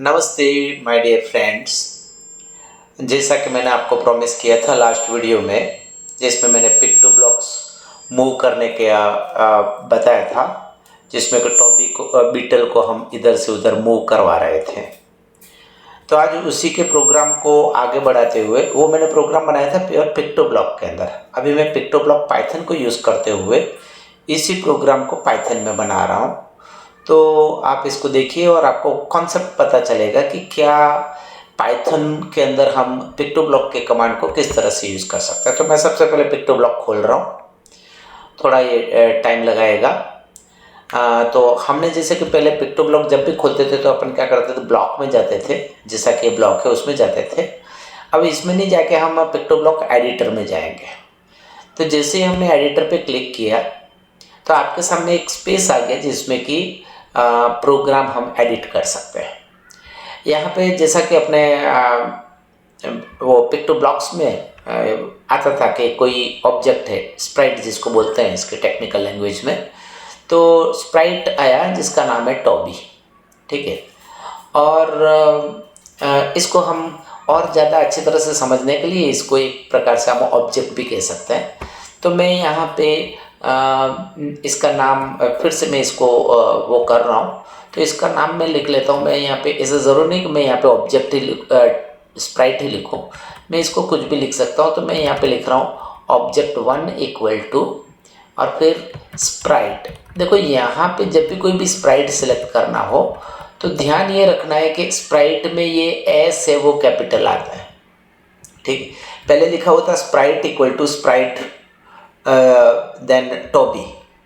नमस्ते my dear friends. जैसा कि मैंने आपको प्रॉमिस किया था लास्ट वीडियो में, जिसमें मैंने पिक टू ब्लॉक्स मूव करने के बताया था, जिसमें कि टॉबी को बीटल को हम इधर से उधर मूव करवा रहे थे। तो आज उसी के प्रोग्राम को आगे बढ़ाते हुए वो मैंने प्रोग्राम बनाया था प्योर पिक टू ब्लॉक के अंदर। अभी मैं पिक टू ब्लॉक पाइथन को यूज़ करते हुए इसी प्रोग्राम को पाइथन में बना रहा हूँ। तो आप इसको देखिए और आपको कॉन्सेप्ट पता चलेगा कि क्या पाइथन के अंदर हम पिक टू ब्लॉक के कमांड को किस तरह से यूज़ कर सकते हैं। तो मैं सबसे पहले पिक टू ब्लॉक खोल रहा हूँ, थोड़ा ये टाइम लगाएगा। तो हमने जैसे कि पहले पिक टू ब्लॉक जब भी खोलते थे तो अपन क्या करते थे, ब्लॉक में जाते थे, जैसा कि ब्लॉक है उसमें जाते थे। अब इसमें नहीं जाके हम पिक टू ब्लॉक एडिटर में जाएंगे। तो जैसे ही हमने एडिटर पे क्लिक किया तो आपके सामने एक स्पेस आ गया जिसमें कि प्रोग्राम हम एडिट कर सकते हैं। यहाँ पे जैसा कि अपने वो पिक टू ब्लॉक्स में आता था कि कोई ऑब्जेक्ट है, स्प्राइट जिसको बोलते हैं इसके टेक्निकल लैंग्वेज में। तो स्प्राइट आया जिसका नाम है टॉबी, ठीक है। और इसको हम और ज़्यादा अच्छी तरह से समझने के लिए इसको एक प्रकार से हम ऑब्जेक्ट भी कह सकते हैं। तो मैं यहाँ पे इसका नाम फिर से मैं इसको वो कर रहा हूँ। तो इसका नाम मैं लिख लेता हूँ। मैं यहाँ पे ऐसा ज़रूर नहीं कि मैं यहाँ पे ऑब्जेक्ट ही स्प्राइट ही लिखूँ, मैं इसको कुछ भी लिख सकता हूँ। तो मैं यहाँ पे लिख रहा हूँ ऑब्जेक्ट 1 इक्वल टू और फिर स्प्राइट। देखो यहाँ पे जब भी कोई भी स्प्राइट सेलेक्ट करना हो तो ध्यान ये रखना है कि स्प्राइट में ये एस है वो कैपिटल आता है, ठीक। पहले लिखा हुआ था sprite equal to sprite then Toby,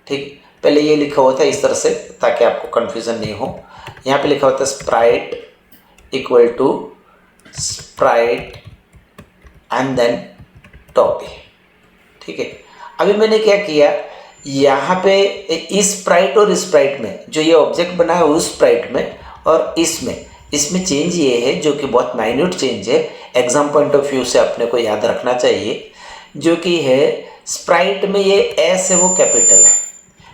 ठीक। पहले ये लिखा हुआ था इस तरह से ताकि आपको कन्फ्यूज़न नहीं हो। यहाँ पे लिखा हुआ था sprite equal to sprite and then Toby, ठीक है। अभी मैंने क्या किया, यहाँ पे इस स्प्राइट और स्प्राइट में जो ये ऑब्जेक्ट बना है उस स्प्राइट में और इसमें चेंज ये है जो कि बहुत माइन्यूट चेंज है। एग्जाम पॉइंट ऑफ व्यू से अपने को याद रखना चाहिए, जो कि है स्प्राइट में ये एस है वो कैपिटल है,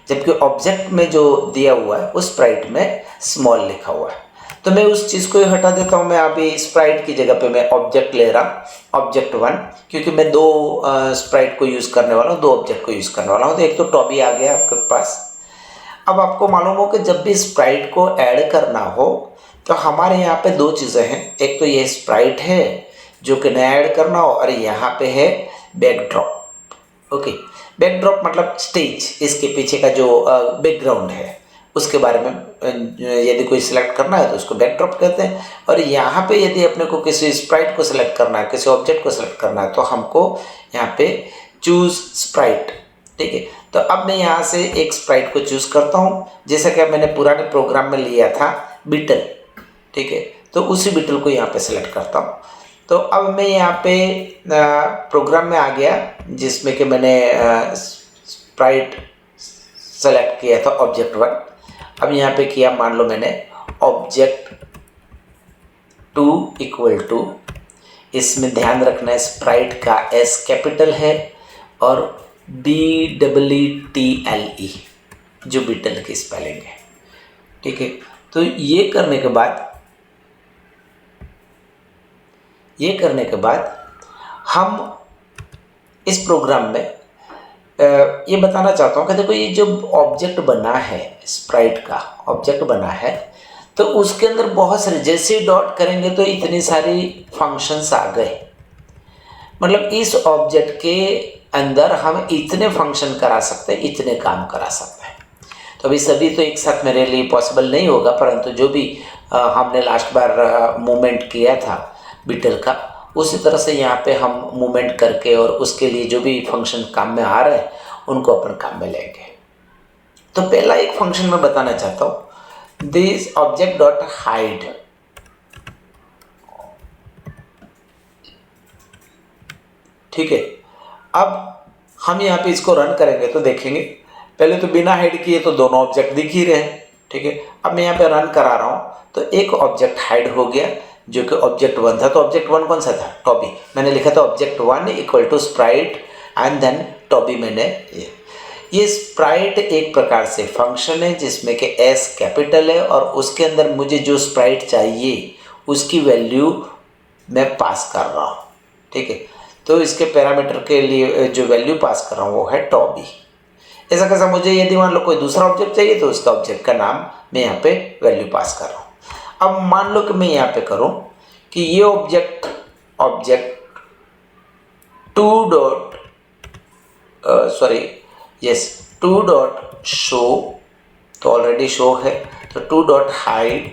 जबकि ऑब्जेक्ट में जो दिया हुआ है उस स्प्राइट में स्मॉल लिखा हुआ है। तो मैं उस चीज़ को ही हटा देता हूँ। मैं अभी स्प्राइट की जगह पे मैं ऑब्जेक्ट ले रहा हूँ, ऑब्जेक्ट 1, क्योंकि मैं दो स्प्राइट को यूज़ करने वाला हूँ, दो ऑब्जेक्ट को यूज़ करने वाला हूँ। तो एक तो टॉबी आ गया आपके पास। अब आपको मालूम हो कि जब भी स्प्राइट को ऐड करना हो तो हमारे यहाँ पे दो चीज़ें हैं। एक तो ये स्प्राइट है जो कि नया ऐड करना हो, और यहाँ पे है बैकड्रॉप। ओके, बैकड्रॉप मतलब स्टेज, इसके पीछे का जो बैकग्राउंड है उसके बारे में यदि कोई सिलेक्ट करना है तो उसको बैकड्रॉप कहते हैं। और यहाँ पे यदि अपने को किसी स्प्राइट को सिलेक्ट करना है, किसी ऑब्जेक्ट को सिलेक्ट करना है, तो हमको यहाँ पे चूज स्प्राइट, ठीक है। तो अब मैं यहाँ से एक स्प्राइट को चूज करता हूँ, जैसा कि मैंने पुराने प्रोग्राम में लिया था बीटल, ठीक है। तो उसी बीटल को यहाँ पे सिलेक्ट करता हूँ। तो अब मैं यहाँ पे प्रोग्राम में आ गया जिसमें कि मैंने स्प्राइट सेलेक्ट किया था ऑब्जेक्ट 1। अब यहाँ पे किया, मान लो मैंने ऑब्जेक्ट 2 इक्वल टू, इसमें ध्यान रखना है स्प्राइट का एस कैपिटल है और BEETLE जो बीटल की स्पेलिंग है, ठीक है। तो ये करने के बाद हम इस प्रोग्राम में ये बताना चाहता हूँ कि देखो ये जो ऑब्जेक्ट बना है, स्प्राइट का ऑब्जेक्ट बना है, तो उसके अंदर बहुत सारे, जैसे डॉट करेंगे तो इतनी सारी फंक्शंस आ गए। मतलब इस ऑब्जेक्ट के अंदर हम इतने फंक्शन करा सकते हैं, इतने काम करा सकते हैं। तो अभी सभी तो एक साथ मेरे लिए पॉसिबल नहीं होगा, परंतु जो भी हमने लास्ट बार मूवमेंट किया था बीटल का, उसी तरह से यहाँ पे हम मूवमेंट करके और उसके लिए जो भी फंक्शन काम में आ रहे हैं उनको अपन काम में लेंगे। तो पहला एक फंक्शन मैं बताना चाहता हूँ, दिस ऑब्जेक्ट डॉट हाइड, ठीक है। अब हम यहाँ पे इसको रन करेंगे तो देखेंगे, पहले तो बिना हाइड किए तो दोनों ऑब्जेक्ट दिख ही रहे हैं, ठीक है। अब मैं यहाँ पे रन करा रहा हूँ तो एक ऑब्जेक्ट हाइड हो गया जो कि ऑब्जेक्ट 1 था। तो ऑब्जेक्ट 1 कौन सा था, टॉबी। मैंने लिखा था object 1 equal to sprite and then Toby. मैंने ये स्प्राइट एक प्रकार से फंक्शन है जिसमें कि एस कैपिटल है और उसके अंदर मुझे जो स्प्राइट चाहिए उसकी वैल्यू मैं पास कर रहा हूँ, ठीक है। तो इसके पैरामीटर के लिए जो वैल्यू पास कर रहा हूँ वो है टॉबी। ऐसा कैसा, मुझे यदि मान लो कोई दूसरा ऑब्जेक्ट चाहिए तो उसका ऑब्जेक्ट का नाम मैं यहाँ पे वैल्यू पास कर रहा हूँ। अब मान लो कि मैं यहाँ पे करूँ कि ये object two dot to dot show, तो ऑलरेडी शो है, तो टू डॉट हाइड,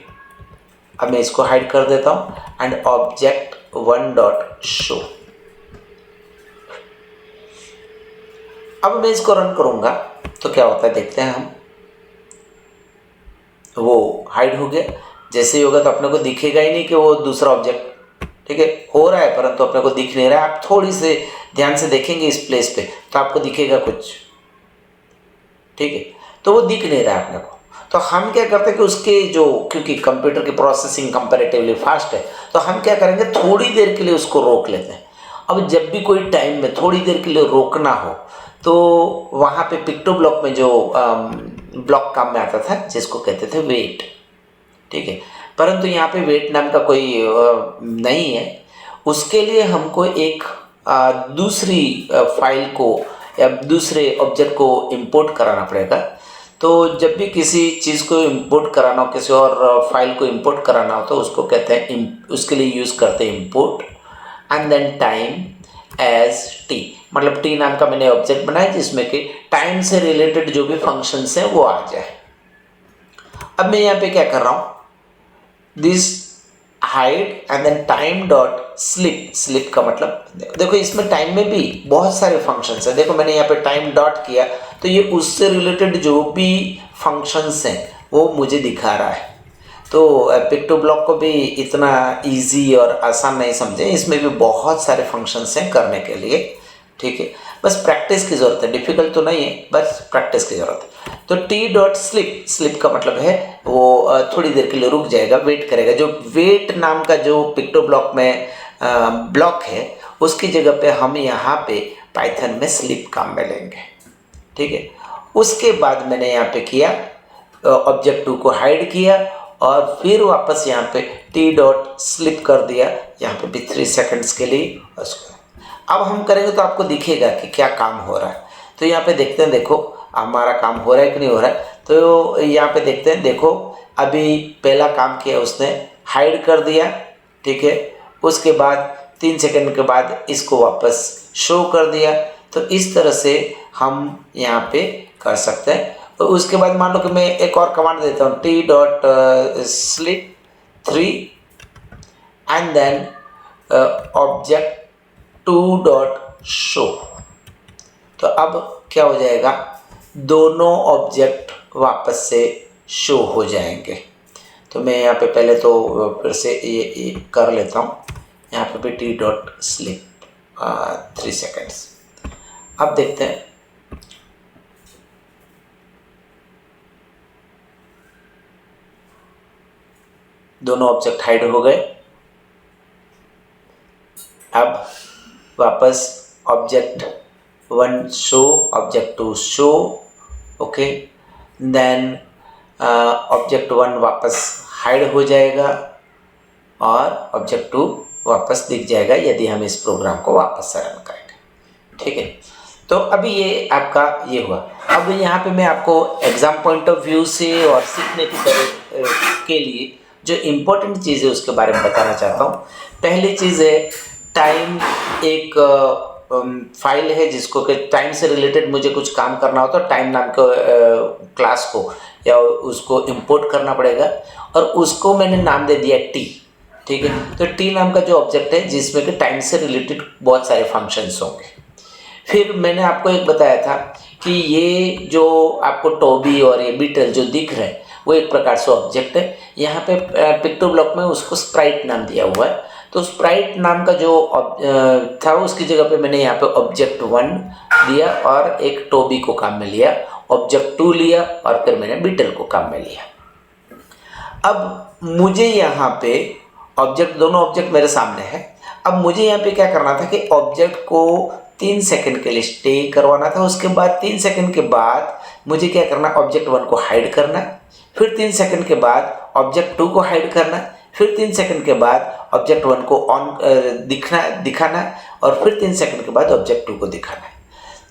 अब मैं इसको हाइड कर देता हूँ, and object one dot show. अब मैं इसको रन करूंगा तो क्या होता है देखते हैं हम। वो हाइड हो गया, जैसे ही होगा तो अपने को दिखेगा ही नहीं कि वो दूसरा ऑब्जेक्ट, ठीक है, हो रहा है परंतु अपने को दिख नहीं रहा है। आप थोड़ी से ध्यान से देखेंगे इस प्लेस पे तो आपको दिखेगा कुछ, ठीक है, तो वो दिख नहीं रहा है अपने को। तो हम क्या करते हैं कि उसके जो, क्योंकि कंप्यूटर की प्रोसेसिंग कंपैरेटिवली फास्ट है, तो हम क्या करेंगे थोड़ी देर के लिए उसको रोक लेते हैं। अब जब भी कोई टाइम में थोड़ी देर के लिए रोकना हो तो वहाँ पे पिक्टो ब्लॉक में जो ब्लॉक काम में आता था जिसको कहते थे वेट, ठीक है, परंतु यहाँ पे वेट नाम का कोई नहीं है। उसके लिए हमको एक दूसरी फाइल को या दूसरे ऑब्जेक्ट को इंपोर्ट कराना पड़ेगा। तो जब भी किसी चीज़ को इंपोर्ट कराना हो, किसी और फाइल को इंपोर्ट कराना हो, तो उसको कहते हैं, उसके लिए यूज़ करते हैं import and then time as t, मतलब टी नाम का मैंने ऑब्जेक्ट बनाया जिसमें कि टाइम से रिलेटेड जो भी फंक्शंस हैं वो आ जाए। अब मैं यहाँ पे क्या कर रहा हूँ, this hide and then time dot sleep, sleep का मतलब देखो इसमें टाइम में भी बहुत सारे फंक्शंस हैं। देखो मैंने यहाँ पे टाइम डॉट किया तो ये उससे रिलेटेड जो भी फंक्शंस हैं वो मुझे दिखा रहा है। तो पिक्टो ब्लॉक को भी इतना इजी और आसान नहीं समझे, इसमें भी बहुत सारे फंक्शंस हैं करने के लिए, ठीक है, बस प्रैक्टिस की ज़रूरत है, डिफ़िकल्ट तो नहीं है, बस प्रैक्टिस की ज़रूरत है। तो टी डॉट स्लिप, स्लिप का मतलब है वो थोड़ी देर के लिए रुक जाएगा, वेट करेगा। जो वेट नाम का जो पिक्टो ब्लॉक में ब्लॉक है उसकी जगह पे हम यहाँ पे पाइथन में स्लिप काम में लेंगे, ठीक है। उसके बाद मैंने यहाँ पे किया, ऑब्जेक्ट टू को हाइड किया और फिर वापस यहाँ पे टी डॉट स्लिप कर दिया यहाँ पे भी 3 सेकंड्स के लिए उसको। अब हम करेंगे तो आपको दिखेगा कि क्या काम हो रहा है। तो यहाँ पे देखते हैं, देखो हमारा काम हो रहा है कि नहीं हो रहा है। तो यहाँ पे देखते हैं, देखो अभी पहला काम किया उसने, हाइड कर दिया, ठीक है, उसके बाद 3 सेकंड के बाद इसको वापस शो कर दिया। तो इस तरह से हम यहाँ पे कर सकते हैं। तो उसके बाद मान लो कि मैं एक और कमांड देता हूँ, t dot sleep 3 and then object two dot show. तो अब क्या हो जाएगा, दोनों ऑब्जेक्ट वापस से शो हो जाएंगे। तो मैं यहाँ पे पहले तो फिर से ये कर लेता हूँ, यहाँ पे भी टी डॉट स्लिप 3 सेकेंड्स। अब देखते हैं, दोनों ऑब्जेक्ट हाइड हो गए। अब वापस object one show, object two show, okay, then object one वापस हाइड हो जाएगा और ऑब्जेक्ट टू वापस दिख जाएगा यदि हम इस प्रोग्राम को वापस से रन करेंगे, ठीक है। तो अभी ये आपका ये हुआ। अब यहाँ पे मैं आपको एग्ज़ाम पॉइंट ऑफ व्यू से और सीखने की तरह के लिए जो इम्पोर्टेंट चीज़ है उसके बारे में बताना चाहता हूँ। पहली चीज़ है, टाइम एक फाइल है जिसको कि टाइम से रिलेटेड मुझे कुछ काम करना हो तो टाइम नाम के क्लास को या उसको इंपोर्ट करना पड़ेगा और उसको मैंने नाम दे दिया टी, ठीक है। तो टी नाम का जो ऑब्जेक्ट है जिसमें कि टाइम से रिलेटेड बहुत सारे फंक्शंस होंगे। फिर मैंने आपको एक बताया था कि ये जो आपको टॉबी और ये बीटल जो दिख रहे हैं वो एक प्रकार से ऑब्जेक्ट है। यहाँ पे पिक्टो ब्लॉक में उसको स्प्राइट नाम दिया हुआ है। तो स्प्राइट नाम का जो था उसकी जगह पे मैंने यहाँ पे ऑब्जेक्ट वन दिया और एक टॉबी को काम में लिया, ऑब्जेक्ट टू लिया और फिर मैंने बीटल को काम में लिया। अब मुझे यहाँ पे ऑब्जेक्ट, दोनों ऑब्जेक्ट मेरे सामने है। अब मुझे यहाँ पे क्या करना था कि ऑब्जेक्ट को 3 सेकंड के लिए स्टे करवाना था। उसके बाद 3 सेकंड के बाद मुझे क्या करना, ऑब्जेक्ट वन को हाइड करना, फिर 3 सेकंड के बाद ऑब्जेक्ट टू को हाइड करना, फिर 3 सेकंड के बाद ऑब्जेक्ट 1 को ऑन दिखाना है और फिर 3 सेकंड के बाद ऑब्जेक्ट 2 को दिखाना है।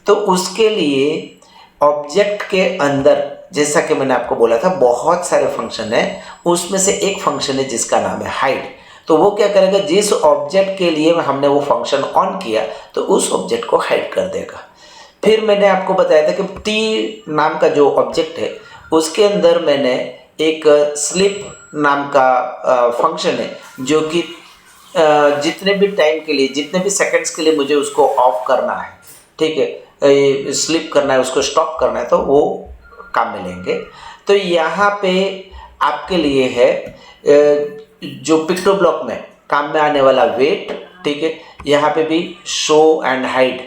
तो उसके लिए ऑब्जेक्ट के अंदर, जैसा कि मैंने आपको बोला था, बहुत सारे फंक्शन है, उसमें से एक फंक्शन है जिसका नाम है हाइड। तो वो क्या करेगा, जिस ऑब्जेक्ट के लिए हमने वो फंक्शन ऑन किया तो उस ऑब्जेक्ट को हाइड कर देगा। फिर मैंने आपको बताया था कि टी नाम का जो ऑब्जेक्ट है उसके अंदर मैंने एक स्लिप नाम का फंक्शन है, जो कि जितने भी टाइम के लिए, जितने भी सेकंड्स के लिए मुझे उसको ऑफ करना है, ठीक है, स्लिप करना है, उसको स्टॉप करना है, तो वो काम में लेंगे। तो यहाँ पे आपके लिए है जो पिक्टो ब्लॉक में काम में आने वाला वेट, ठीक है। यहाँ पे भी शो एंड हाइड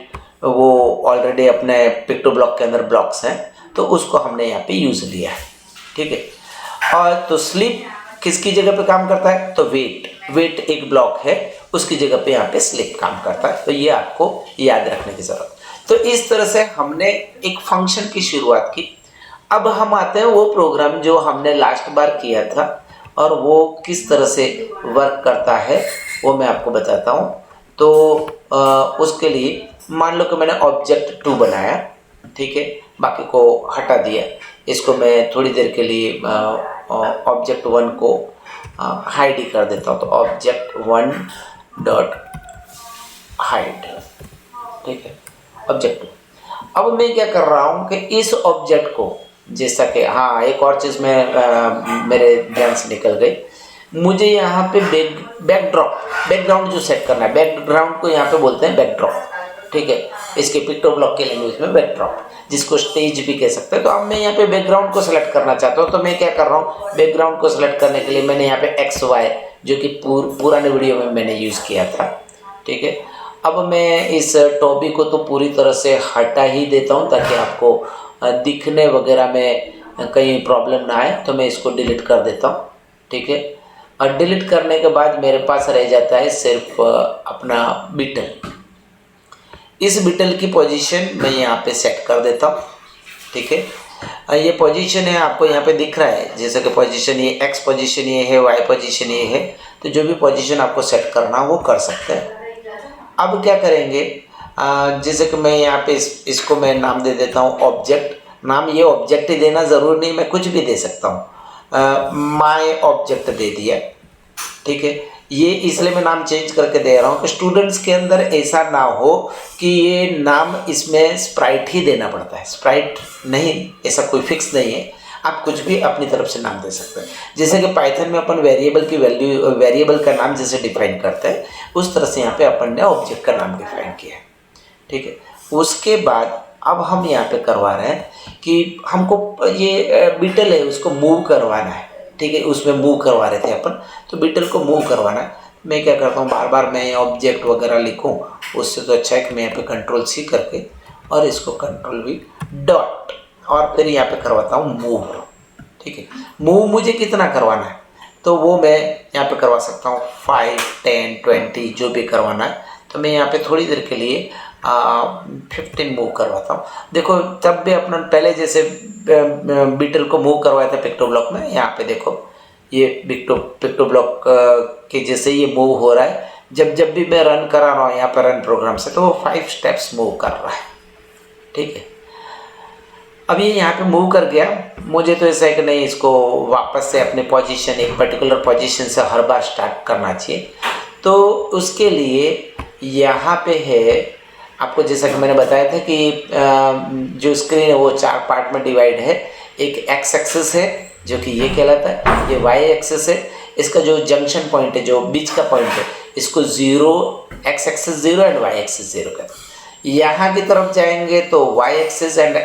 वो ऑलरेडी अपने पिक्टो ब्लॉक के अंदर ब्लॉक्स हैं, तो उसको हमने यहाँ पे यूज़ लिया है, ठीक है। और तो स्लिप किसकी जगह पे काम करता है, तो वेट एक ब्लॉक है, उसकी जगह पे यहाँ पे स्लिप काम करता है। तो ये आपको याद रखने की ज़रूरत। तो इस तरह से हमने एक फंक्शन की शुरुआत की। अब हम आते हैं वो प्रोग्राम जो हमने लास्ट बार किया था और वो किस तरह से वर्क करता है वो मैं आपको बताता हूँ। तो उसके लिए मान लो कि मैंने ऑब्जेक्ट 2 बनाया, ठीक है, बाकी को हटा दिया। इसको मैं थोड़ी देर के लिए ऑब्जेक्ट 1 को हाइड ही कर देता हूँ। तो ऑब्जेक्ट 1 डॉट हाइड, ठीक है, ऑब्जेक्ट 2। अब मैं क्या कर रहा हूँ कि इस ऑब्जेक्ट को, जैसा कि हाँ एक और चीज़ में मेरे ध्यान से निकल गई, मुझे यहाँ पे बैकग्राउंड जो सेट करना है, बैकग्राउंड को यहाँ पे बोलते हैं बैकड्रॉप, ठीक है, इसके पिक्टो ब्लॉक के लैंग्वेज में बैकड्रॉप, जिसको स्टेज भी कह सकते हैं। तो अब मैं यहाँ पे बैकग्राउंड को सेलेक्ट करना चाहता हूँ। तो मैं क्या कर रहा हूँ, बैकग्राउंड को सेलेक्ट करने के लिए मैंने यहाँ पे XY, जो कि पुराने वीडियो में मैंने यूज़ किया था, ठीक है। अब मैं इस टॉबी को तो पूरी तरह से हटा ही देता हूँ ताकि आपको दिखने वगैरह में कहीं प्रॉब्लम ना आए। तो मैं इसको डिलीट कर देता हूँ, ठीक है। और डिलीट करने के बाद मेरे पास रह जाता है सिर्फ अपना बीटल। इस बीटल की पोजीशन मैं यहाँ पे सेट कर देता हूँ, ठीक है। ये पोजीशन है, आपको यहाँ पे दिख रहा है, जैसे कि पोजीशन ये X पोजीशन ये है, Y पोजीशन ये है। तो जो भी पोजीशन आपको सेट करना वो कर सकते हैं। अब क्या करेंगे, जैसे कि मैं यहाँ पे इसको मैं नाम दे देता हूँ ऑब्जेक्ट। नाम ये ऑब्जेक्ट ही देना ज़रूरी नहीं, मैं कुछ भी दे सकता हूँ। माय ऑब्जेक्ट दे दिया, ठीक है। ये इसलिए मैं नाम चेंज करके दे रहा हूँ कि स्टूडेंट्स के अंदर ऐसा ना हो कि ये नाम इसमें स्प्राइट ही देना पड़ता है। स्प्राइट नहीं, ऐसा कोई फिक्स नहीं है, आप कुछ भी अपनी तरफ से नाम दे सकते हैं। जैसे कि पाइथन में अपन वेरिएबल की वैल्यू, वेरिएबल का नाम जैसे डिफाइन करते हैं, उस तरह से यहाँ पे अपन ने ऑब्जेक्ट का नाम डिफाइन किया है, ठीक है। उसके बाद अब हम यहाँ पे करवा रहे हैं कि हमको ये बीटल है उसको मूव करवाना है, ठीक है। उसमें मूव करवा रहे थे अपन, तो बीटल को मूव करवाना है। मैं क्या करता हूँ, बार बार मैं ऑब्जेक्ट वगैरह लिखूँ, उससे तो अच्छा है कि मैं यहाँ पे Ctrl+C करके और इसको Ctrl+V डॉट और फिर यहाँ पे करवाता हूँ मूव, ठीक है। मूव मुझे कितना करवाना है तो वो मैं यहाँ पे करवा सकता हूँ 5, 10, 20 जो भी करवाना है। तो मैं यहाँ पे थोड़ी देर के लिए 15 मूव करवाता हूँ। देखो तब भी अपना पहले जैसे बीटल को मूव करवाया था पिक्टो ब्लॉक में, यहाँ पे देखो ये पिक्टो ब्लॉक के जैसे ये मूव हो रहा है। जब भी मैं रन करा रहा हूँ यहाँ पर रन प्रोग्राम से, तो वो 5 स्टेप्स मूव कर रहा है, ठीक है। अब ये यहाँ पे मूव कर गया। मुझे तो ऐसा है कि नहीं, इसको वापस से अपने पोजीशन, एक पर्टिकुलर पोजीशन से हर बार स्टार्ट करना चाहिए। तो उसके लिए यहाँ पे है, आपको जैसा कि मैंने बताया था कि जो स्क्रीन है वो 4 पार्ट में डिवाइड है। एक X एक्सिस है जो कि ये कहलाता है, ये Y एक्सिस है, इसका जो जंक्शन पॉइंट है, जो बीच का पॉइंट है, इसको 0, X axis 0 and Y axis 0 कहते हैं। यहाँ की तरफ जाएंगे तो Y axis and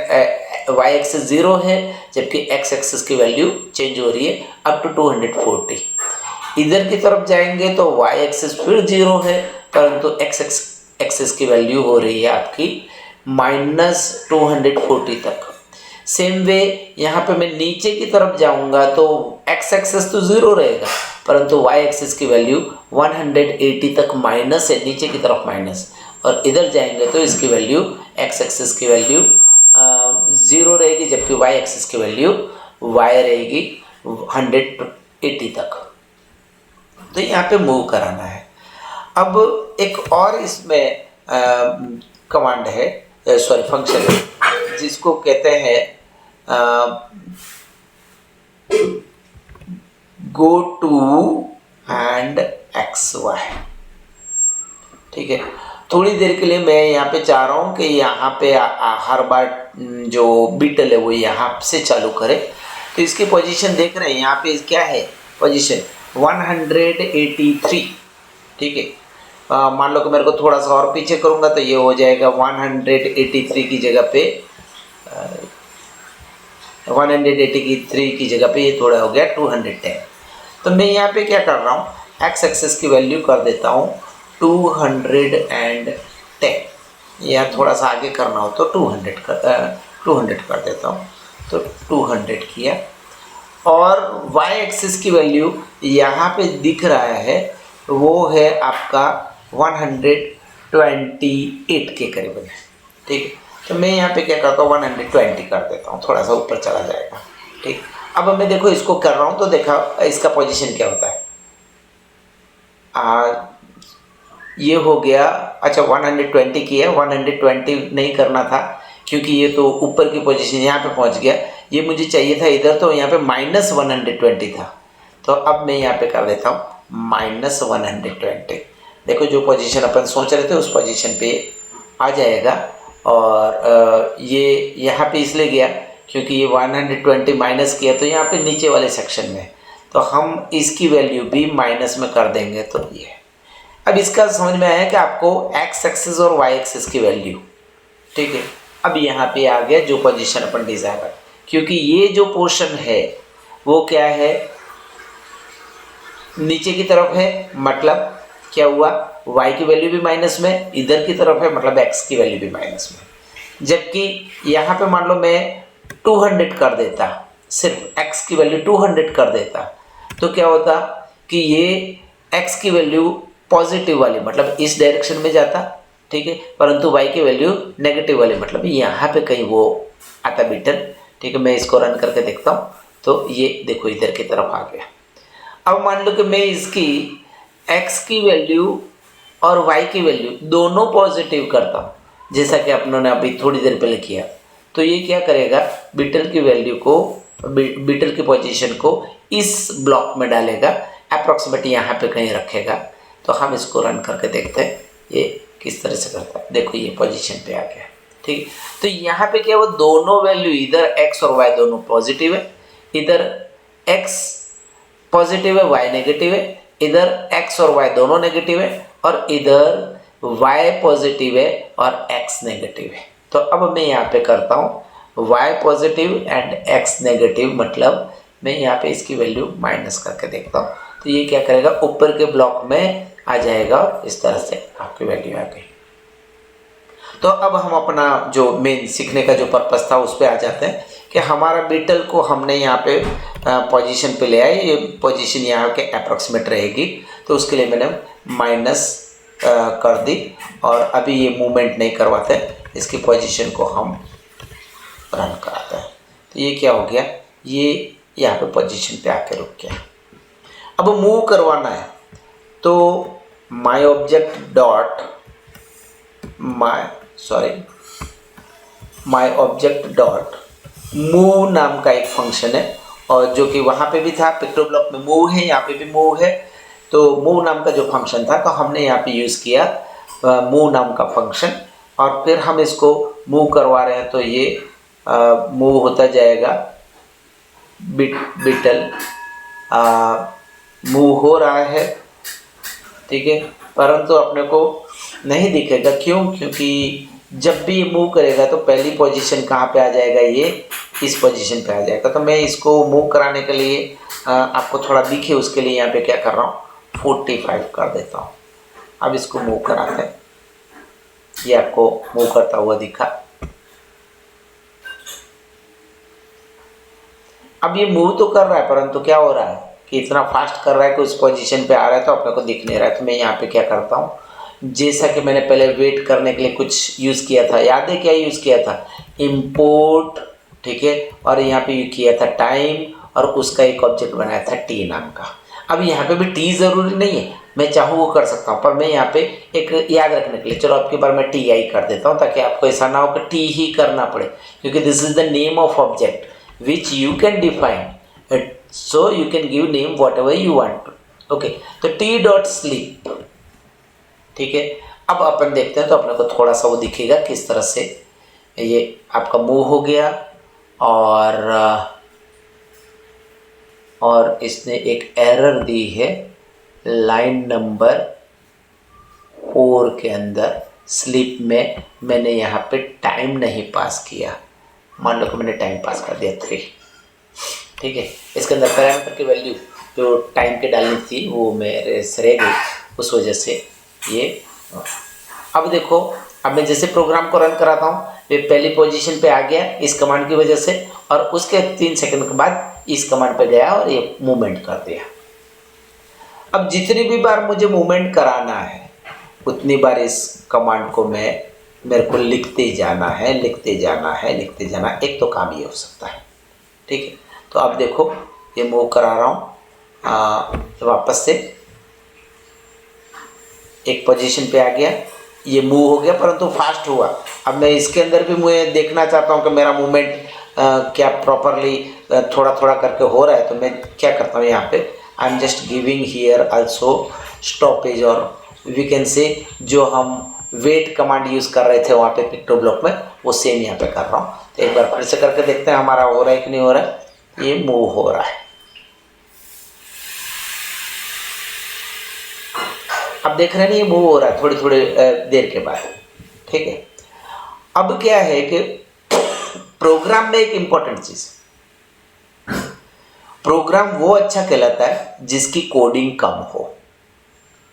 Y axis 0 है, जबकि X एक्सिस की वैल्यू चेंज हो रही है अप टू 240। इधर की तरफ जाएंगे तो Y एक्सिस फिर 0 है, परंतु X एक्सिस की वैल्यू हो रही है आपकी -240 तक। सेम वे यहाँ पे मैं नीचे की तरफ जाऊँगा तो X एक्सिस तो 0 रहेगा, परंतु Y एक्सिस की वैल्यू 180 तक माइनस है, नीचे की तरफ माइनस। और इधर जाएंगे तो इसकी वैल्यू X एक्सिस की वैल्यू 0 रहेगी, जबकि Y एक्सिस की वैल्यू Y रहेगी 180 तक। तो यहाँ पे मूव कराना है। अब एक और इसमें कमांड है, सॉरी फंक्शन है, जिसको कहते हैं go to and x y. ठीक है, थोड़ी देर के लिए मैं यहाँ पे चाह रहा हूँ कि यहाँ पे हर बार जो बीटल है वो यहाँ से चालू करे। तो इसकी पोजीशन देख रहे हैं, यहाँ पे क्या है पोजीशन 183। ठीक है, मान लो कि मेरे को थोड़ा सा और पीछे करूँगा तो ये हो जाएगा 183 की जगह पे 183 की जगह पे ये थोड़ा हो गया 210। तो मैं यहाँ पे क्या कर रहा हूँ, एक्स एक्सेस की वैल्यू कर देता हूँ 210, या थोड़ा सा आगे करना हो तो 200 कर देता हूँ, तो 200 किया। और y एक्सिस की वैल्यू यहाँ पे दिख रहा है वो है आपका 128 के करीब है। ठीक है, तो मैं यहाँ पे क्या करता हूँ 120 कर देता हूँ, थोड़ा सा ऊपर चला जाएगा। ठीक, अब मैं देखो इसको कर रहा हूँ तो देखा इसका पोजीशन क्या होता है। ये हो गया, अच्छा 120 किया, 120 नहीं करना था क्योंकि ये तो ऊपर की पोजीशन यहाँ पे पहुँच गया, ये मुझे चाहिए था इधर, तो यहाँ पे -120 था। तो अब मैं यहाँ पे कर देता हूँ -120। देखो जो पोजीशन अपन सोच रहे थे उस पोजीशन पे आ जाएगा। और ये यहाँ पे इसलिए गया क्योंकि ये 120 माइनस किया तो यहाँ पे नीचे वाले सेक्शन में, तो हम इसकी वैल्यू भी माइनस में कर देंगे। तो ये अब इसका समझ में आया कि आपको एक्स एक्सिस और वाई एक्सिस की वैल्यू। ठीक है, अब यहाँ पे आ गया जो पोजीशन अपन डिजायर है, क्योंकि ये जो पोर्शन है वो क्या है, नीचे की तरफ है, मतलब क्या हुआ y की वैल्यू भी माइनस में, इधर की तरफ है मतलब x की वैल्यू भी माइनस में। जबकि यहाँ पे मान लो मैं 200 कर देता, सिर्फ x की वैल्यू 200 कर देता, तो क्या होता कि ये x की वैल्यू पॉजिटिव वाली मतलब इस डायरेक्शन में जाता। ठीक है, परंतु y की वैल्यू नेगेटिव वाली मतलब यहाँ पे कहीं वो आता बीटल। ठीक है, मैं इसको रन करके देखता हूँ, तो ये देखो इधर की तरफ आ गया। अब मान लो कि मैं इसकी x की वैल्यू और y की वैल्यू दोनों पॉजिटिव करता हूँ, जैसा कि अपनों ने अभी थोड़ी देर पहले किया, तो ये क्या करेगा, बीटल की वैल्यू को, बीटल की पोजीशन को इस ब्लॉक में डालेगा, अप्रॉक्सीमेट यहाँ पे कहीं रखेगा। तो हम इसको रन करके देखते हैं ये किस तरह से करता है। देखो ये पोजीशन पे आ गया। ठीक, तो यहाँ पे क्या, वो दोनों वैल्यू इधर x और y दोनों पॉजिटिव है, इधर x पॉजिटिव है y नेगेटिव है, इधर x और y दोनों नेगेटिव है, और इधर y पॉजिटिव है और x नेगेटिव है। तो अब मैं यहाँ पे करता हूँ y positive and x negative, मतलब मैं यहाँ पे इसकी वैल्यू माइनस करके देखता हूँ, तो ये क्या करेगा, ऊपर के ब्लॉक में आ जाएगा और इस तरह से आपकी वैल्यू आ गई। तो अब हम अपना जो मेन सीखने का जो पर्पस था उस पर आ जाते हैं कि हमारा बीटल को हमने यहाँ पे पोजीशन पे ले आए, ये पोजीशन यहाँ के अप्रॉक्सीमेट रहेगी, तो उसके लिए मैंने माइनस कर दी। और अभी ये मूवमेंट नहीं करवाते, इसकी पोजीशन को हम रन कराते हैं। तो ये क्या हो गया, ये यहाँ पे पोजीशन पे आके रुक गया। अब मूव करवाना है तो my object dot my object dot move नाम का एक फंक्शन है, और जो कि वहाँ पे भी था पिक्टोब्लॉक में मूव है, यहाँ पे भी मूव है। तो मूव नाम का जो फंक्शन था तो हमने यहाँ पे यूज़ किया मूव नाम का फंक्शन, और फिर हम इसको मूव करवा रहे हैं तो ये मूव होता जाएगा, बीटल मूव हो रहा है। ठीक है, परंतु अपने को नहीं दिखेगा, क्यों, क्योंकि जब भी ये मूव करेगा तो पहली पोजीशन कहाँ पे आ जाएगा, ये इस पोजीशन पे आ जाएगा। तो मैं इसको मूव कराने के लिए आपको थोड़ा दिखे उसके लिए यहाँ पे क्या कर रहा हूँ 45 कर देता हूँ। अब इसको मूव कराते हैं, ये आपको मूव करता हुआ दिखा। अब ये मूव तो कर रहा है, परंतु क्या हो रहा है कि इतना फास्ट कर रहा है कि उस पोजीशन पे आ रहा है तो अपने को दिख नहीं रहा है। तो मैं यहाँ पे क्या करता हूँ, जैसा कि मैंने पहले वेट करने के लिए कुछ यूज़ किया था, याद है क्या यूज़ किया था, इम्पोर्ट। ठीक है, और यहाँ पे किया था टाइम, और उसका एक ऑब्जेक्ट बनाया था टी नाम का। अब यहाँ पे भी टी ज़रूरी नहीं है, मैं चाहूँ वो कर सकता हूँ, पर मैं यहाँ पे एक याद रखने के लिए चलो आपकी बार मैं टी आई कर देता हूँ, ताकि आपको ऐसा ना हो कि टी ही करना पड़े, क्योंकि this is the name of object which you can define, so you can give name whatever you want to. Okay, तो टी डॉट स्लीप, ठीक है। अब अपन देखते हैं तो अपने को थोड़ा सा वो दिखेगा किस तरह से ये आपका मूव हो गया, और इसने एक एरर दी है लाइन नंबर 4 के अंदर। स्लीप में मैंने यहाँ पे टाइम नहीं पास किया, मान लो कि मैंने टाइम पास कर दिया 3, ठीक है। इसके अंदर पैरामीटर की वैल्यू जो टाइम के डालनी थी वो मेरे से रह गई, उस वजह से ये। अब देखो, अब मैं जैसे प्रोग्राम को रन कराता हूँ, ये पहली पोजीशन पे आ गया इस कमांड की वजह से, और उसके 3 सेकंड के बाद इस कमांड पे गया और ये मूवमेंट कर दिया। अब जितनी भी बार मुझे मूवमेंट कराना है उतनी बार इस कमांड को मेरे को लिखते जाना है, लिखते जाना है, लिखते जाना। एक तो काम ये हो सकता है, ठीक है। तो अब देखो ये मूव करा रहा हूँ वापस से एक पोजीशन पे आ गया, ये मूव हो गया परंतु फास्ट हुआ। अब मैं इसके अंदर भी मुझे देखना चाहता हूँ कि मेरा मूवमेंट क्या प्रॉपरली थोड़ा थोड़ा करके हो रहा है, तो मैं क्या करता हूँ यहाँ पे I am just giving here also stoppage, और वी कैन से जो हम वेट कमांड यूज़ कर रहे थे वहाँ पे पिक्टो ब्लॉक में, वो सेम यहाँ पे कर रहा हूँ। तो एक बार फिर से करके देखते हैं हमारा हो रहा है कि नहीं हो रहा है। ये मूव हो रहा है, अब देख रहे हैं ना, ये मूव हो रहा है थोड़ी थोड़ी देर के बाद, ठीक है। अब क्या है कि प्रोग्राम में एक इंपॉर्टेंट चीज, प्रोग्राम वो अच्छा कहलाता है जिसकी कोडिंग कम हो,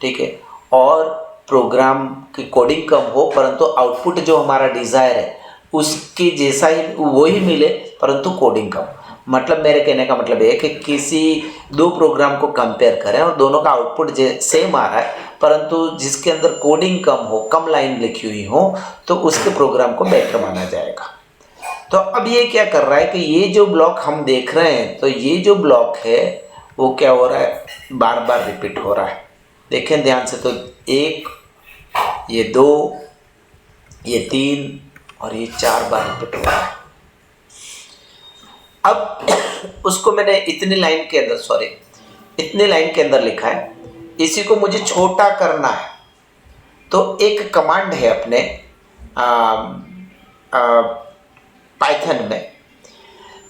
ठीक है। और प्रोग्राम की कोडिंग कम हो परंतु आउटपुट जो हमारा डिजायर है उसके जैसा ही वो ही मिले, परंतु कोडिंग कम। मतलब मेरे कहने का मतलब ये है कि किसी 2 प्रोग्राम को कंपेयर करें और दोनों का आउटपुट सेम आ रहा है, परंतु जिसके अंदर कोडिंग कम हो, कम लाइन लिखी हुई हो, तो उसके प्रोग्राम को बेटर माना जाएगा। तो अब ये क्या कर रहा है कि ये जो ब्लॉक हम देख रहे हैं, तो ये जो ब्लॉक है वो क्या हो रहा है, बार बार रिपीट हो रहा है। देखें ध्यान से, तो 1, ये 2, ये 3 और ये 4 बार रिपीट हो रहा है। अब उसको मैंने इतनी लाइन के अंदर लिखा है, इसी को मुझे छोटा करना है। तो एक कमांड है अपने पाइथन में,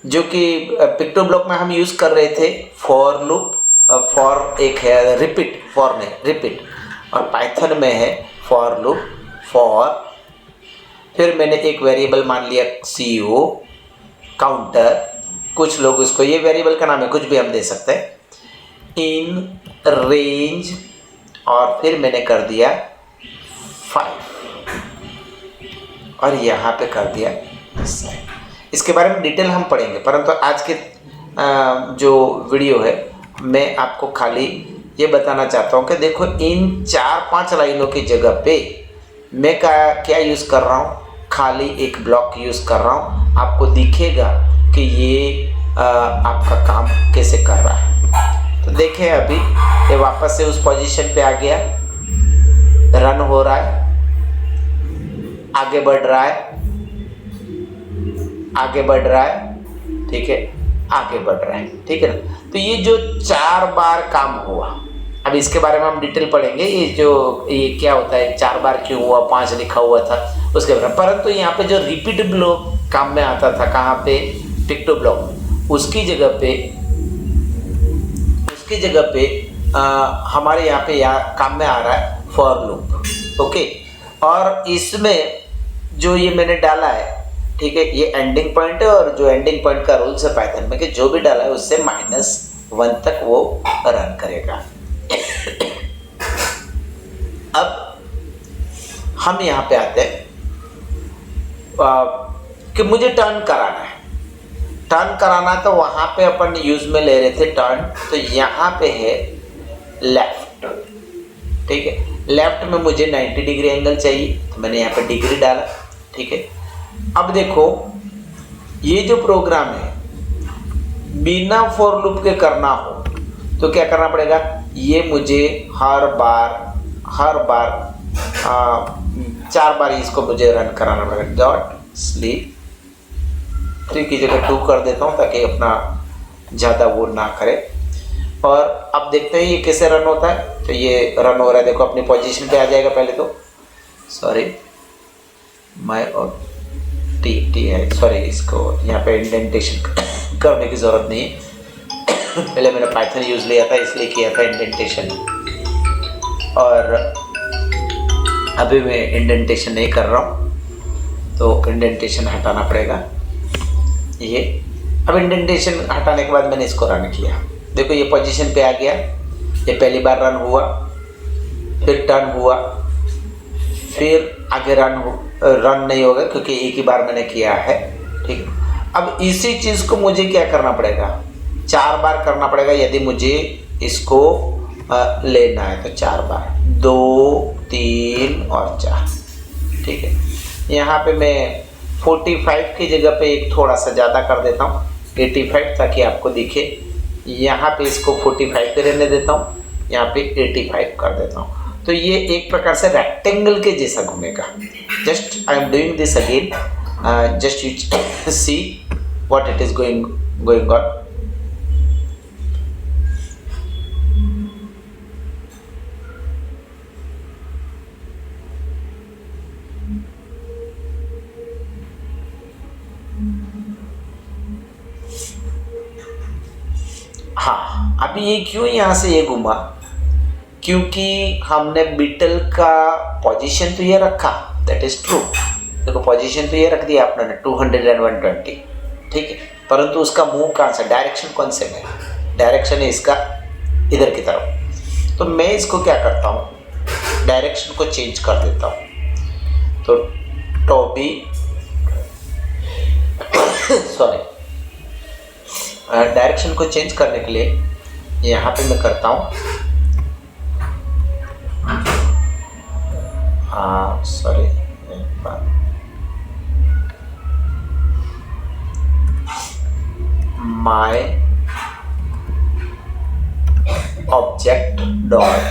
जो कि पिक्टो ब्लॉक में हम यूज़ कर रहे थे, फॉर लूप। फॉर एक है, रिपीट, फॉर नहीं रिपीट, और पाइथन में है फॉर लूप, फॉर। फिर मैंने एक वेरिएबल मान लिया CO काउंटर, कुछ लोग उसको, ये वेरिएबल का नाम है, कुछ भी हम दे सकते हैं, इन रेंज, और फिर मैंने कर दिया 5 और यहाँ पे कर दिया 10। इसके बारे में डिटेल हम पढ़ेंगे, परंतु आज के जो वीडियो है मैं आपको खाली ये बताना चाहता हूँ कि देखो इन 4-5 लाइनों की जगह पे मैं क्या यूज़ कर रहा हूँ, खाली एक ब्लॉक यूज़ कर रहा हूँ। आपको दिखेगा कि ये आपका काम कैसे कर रहा है। तो देखें अभी ये वापस से उस पोजीशन पे आ गया, रन हो रहा है, आगे बढ़ रहा है, आगे बढ़ रहा है, ठीक है, आगे बढ़ रहा है, ठीक है ना। तो ये जो 4 बार काम हुआ, अब इसके बारे में हम डिटेल पढ़ेंगे, ये क्या होता है, 4 बार क्यों हुआ, 5 लिखा हुआ था उसके बारे में। परंतु यहाँ पे जो रिपीट ब्लॉक काम में आता था, कहाँ पे, पिक्टो ब्लॉक, उसकी जगह पे हमारे यहाँ पे काम में आ रहा है फॉर लूप। ओके, और इसमें जो ये मैंने डाला है, ठीक है, ये एंडिंग पॉइंट है, और जो एंडिंग पॉइंट का रूल्स है पाइथन में कि जो भी डाला है उससे -1 तक वो रन करेगा। अब हम यहाँ पे आते हैं कि मुझे टर्न कराना, तो वहाँ पे अपन यूज में ले रहे थे टर्न, तो यहाँ पे है लेफ्ट, ठीक है। लेफ्ट में मुझे 90 डिग्री एंगल चाहिए, तो मैंने यहाँ पे डिग्री डाला, ठीक है। अब देखो ये जो प्रोग्राम है बिना फॉर लूप के करना हो तो क्या करना पड़ेगा, ये मुझे हर बार 4 बार इसको मुझे रन कराना पड़ेगा। डॉट स्लीप 3 की जगह 2 कर देता हूँ ताकि अपना ज़्यादा वो ना करे। और अब देखते हैं ये कैसे रन होता है। तो ये रन हो रहा है, देखो अपनी पोजीशन पे आ जाएगा। पहले तो सॉरी माय और टी है, सॉरी इसको यहाँ पे इंडेंटेशन करने की ज़रूरत नहीं है। पहले मैंने पाइथन यूज़ लिया था इसलिए किया था इंडेंटेशन, और अभी मैं इंडेंटेशन नहीं कर रहा हूँ, तो इंडेंटेशन हटाना पड़ेगा ये। अब इंडेंटेशन हटाने के बाद मैंने इसको रन किया, देखो ये पोजीशन पे आ गया। ये पहली बार रन हुआ, फिर टर्न हुआ, फिर आगे रन नहीं होगा क्योंकि एक ही बार मैंने किया है, ठीक है। अब इसी चीज़ को मुझे क्या करना पड़ेगा, 4 बार करना पड़ेगा यदि मुझे इसको लेना है। तो 4 बार, 2 3 और 4, ठीक है। यहाँ पे मैं 45 की जगह पे एक थोड़ा सा ज़्यादा कर देता हूँ, 85, ताकि आपको दिखे। यहाँ पे इसको 45 पे रहने देता हूँ, यहाँ पे 85 कर देता हूँ। तो ये एक प्रकार से रेक्टेंगल के जैसा घूमेगा। Just I am doing this again, just you see what it is going on. हाँ, अभी ये क्यों यहाँ से ये घुमा, क्योंकि हमने बीटल का पोजीशन तो ये रखा, दैट इज ट्रू। देखो पोजीशन तो ये रख दिया आपने 200 and 120, ठीक है। परंतु उसका मूव कहाँ से, डायरेक्शन कौन से में, डायरेक्शन है इसका इधर की तरफ। तो मैं इसको क्या करता हूँ, डायरेक्शन को चेंज कर देता हूँ। तो टॉबी सॉरी, डायरेक्शन को चेंज करने के लिए यहाँ पे मैं करता हूँ, सॉरी माय ऑब्जेक्ट डॉट